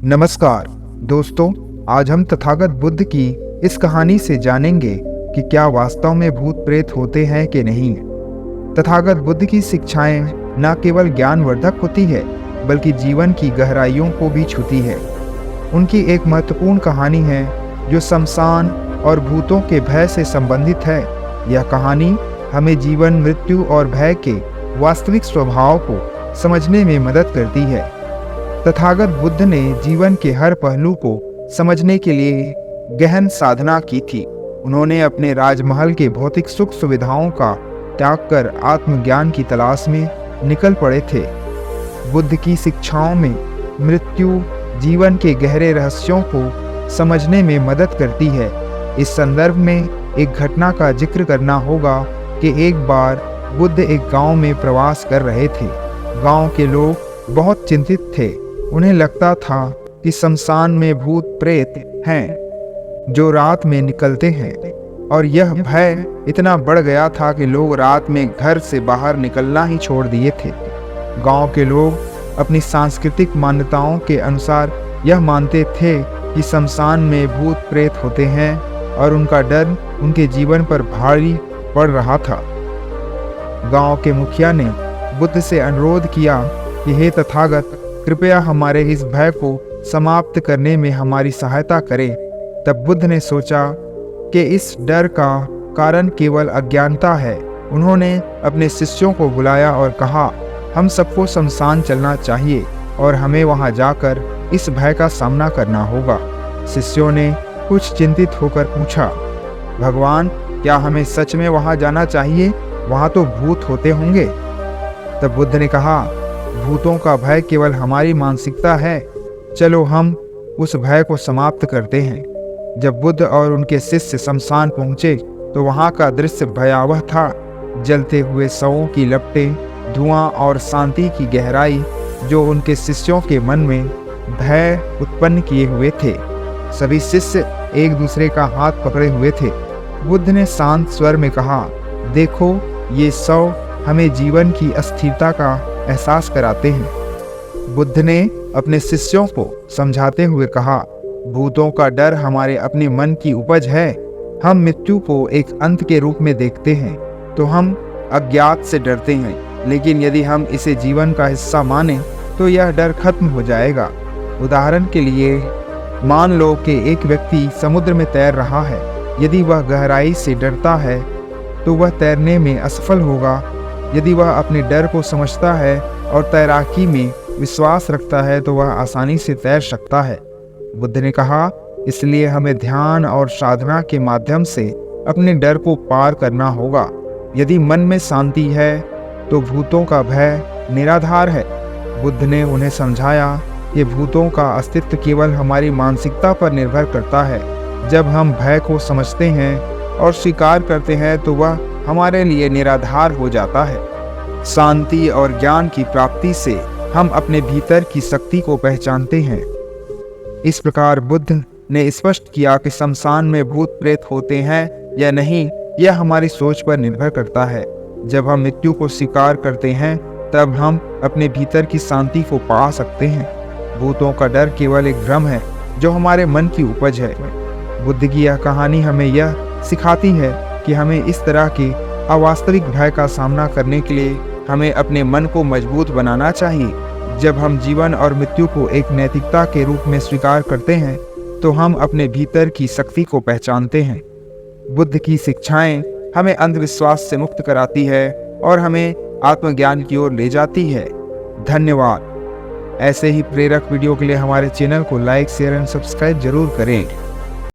नमस्कार दोस्तों, आज हम तथागत बुद्ध की इस कहानी से जानेंगे कि क्या वास्तव में भूत प्रेत होते हैं कि नहीं। तथागत बुद्ध की शिक्षाएं न केवल ज्ञानवर्धक होती है बल्कि जीवन की गहराइयों को भी छूती है। उनकी एक महत्वपूर्ण कहानी है जो शमशान और भूतों के भय से संबंधित है। यह कहानी हमें जीवन, मृत्यु और भय के वास्तविक स्वभाव को समझने में मदद करती है। तथागत बुद्ध ने जीवन के हर पहलू को समझने के लिए गहन साधना की थी। उन्होंने अपने राजमहल के भौतिक सुख सुविधाओं का त्याग कर आत्मज्ञान की तलाश में निकल पड़े थे। बुद्ध की शिक्षाओं में मृत्यु जीवन के गहरे रहस्यों को समझने में मदद करती है। इस संदर्भ में एक घटना का जिक्र करना होगा कि एक बार बुद्ध एक गांव में प्रवास कर रहे थे। गांव के लोग बहुत चिंतित थे। उन्हें लगता था कि शमशान में भूत प्रेत हैं जो रात में निकलते हैं, और यह भय इतना बढ़ गया था कि लोग रात में घर से बाहर निकलना ही छोड़ दिए थे। गांव के लोग अपनी सांस्कृतिक मान्यताओं के अनुसार यह मानते थे कि शमशान में भूत प्रेत होते हैं और उनका डर उनके जीवन पर भारी पड़ रहा था। गांव के मुखिया ने बुद्ध से अनुरोध किया कि हे तथागत, कृपया हमारे इस भय को समाप्त करने में हमारी सहायता करें। तब बुद्ध ने सोचा कि इस डर का कारण केवल अज्ञानता है। उन्होंने अपने शिष्यों को बुलाया और कहा, हम सबको शमशान चलना चाहिए और हमें वहां जाकर इस भय का सामना करना होगा। शिष्यों ने कुछ चिंतित होकर पूछा, भगवान, क्या हमें सच में वहां जाना चाहिए? वहां तो भूत होते होंगे। तब बुद्ध ने कहा, भूतों का भय केवल हमारी मानसिकता है। चलो हम उस भय को समाप्त करते हैं। जब बुद्ध और उनके शिष्य शमशान पहुंचे तो वहां का दृश्य भयावह था। जलते हुए शवों की लपटें, धुआं और शांति की गहराई जो उनके शिष्यों के मन में भय उत्पन्न किए हुए थे। सभी शिष्य एक दूसरे का हाथ पकड़े हुए थे। बुद्ध ने शांत स्वर में कहा, देखो, ये शव हमें जीवन की अस्थिरता का एहसास कराते हैं। बुद्ध ने अपने शिष्यों को समझाते हुए कहा, भूतों का डर हमारे अपने मन की उपज है। हम मृत्यु को एक अंत के रूप में देखते हैं तो हम अज्ञात से डरते हैं, लेकिन यदि हम इसे जीवन का हिस्सा माने तो यह डर खत्म हो जाएगा। उदाहरण के लिए मान लो कि एक व्यक्ति समुद्र में तैर रहा है। यदि वह गहराई से डरता है तो वह तैरने में असफल होगा। यदि वह अपने डर को समझता है और तैराकी में विश्वास रखता है तो वह आसानी से तैर सकता है। बुद्ध ने कहा, इसलिए हमें ध्यान और साधना के माध्यम से अपने डर को पार करना होगा। यदि मन में शांति है तो भूतों का भय निराधार है। बुद्ध ने उन्हें समझाया कि भूतों का अस्तित्व केवल हमारी मानसिकता पर निर्भर करता है। जब हम भय को समझते हैं और स्वीकार करते हैं तो वह हमारे लिए निराधार हो जाता है। शांति और ज्ञान की प्राप्ति से हम अपने भीतर की शक्ति को पहचानते हैं। इस प्रकार बुद्ध ने स्पष्ट किया कि शमशान में भूत प्रेत होते हैं या नहीं, यह हमारी सोच पर निर्भर करता है। जब हम मृत्यु को स्वीकार करते हैं तब हम अपने भीतर की शांति को पा सकते हैं। भूतों का डर केवल एक भ्रम है जो हमारे मन की उपज है। बुद्ध की यह कहानी हमें यह सिखाती है कि हमें इस तरह के अवास्तविक भय का सामना करने के लिए हमें अपने मन को मजबूत बनाना चाहिए। जब हम जीवन और मृत्यु को एक नैतिकता के रूप में स्वीकार करते हैं तो हम अपने भीतर की शक्ति को पहचानते हैं। बुद्ध की शिक्षाएं हमें अंधविश्वास से मुक्त कराती है और हमें आत्मज्ञान की ओर ले जाती है। धन्यवाद। ऐसे ही प्रेरक वीडियो के लिए हमारे चैनल को लाइक, शेयर एंड सब्सक्राइब जरूर करें।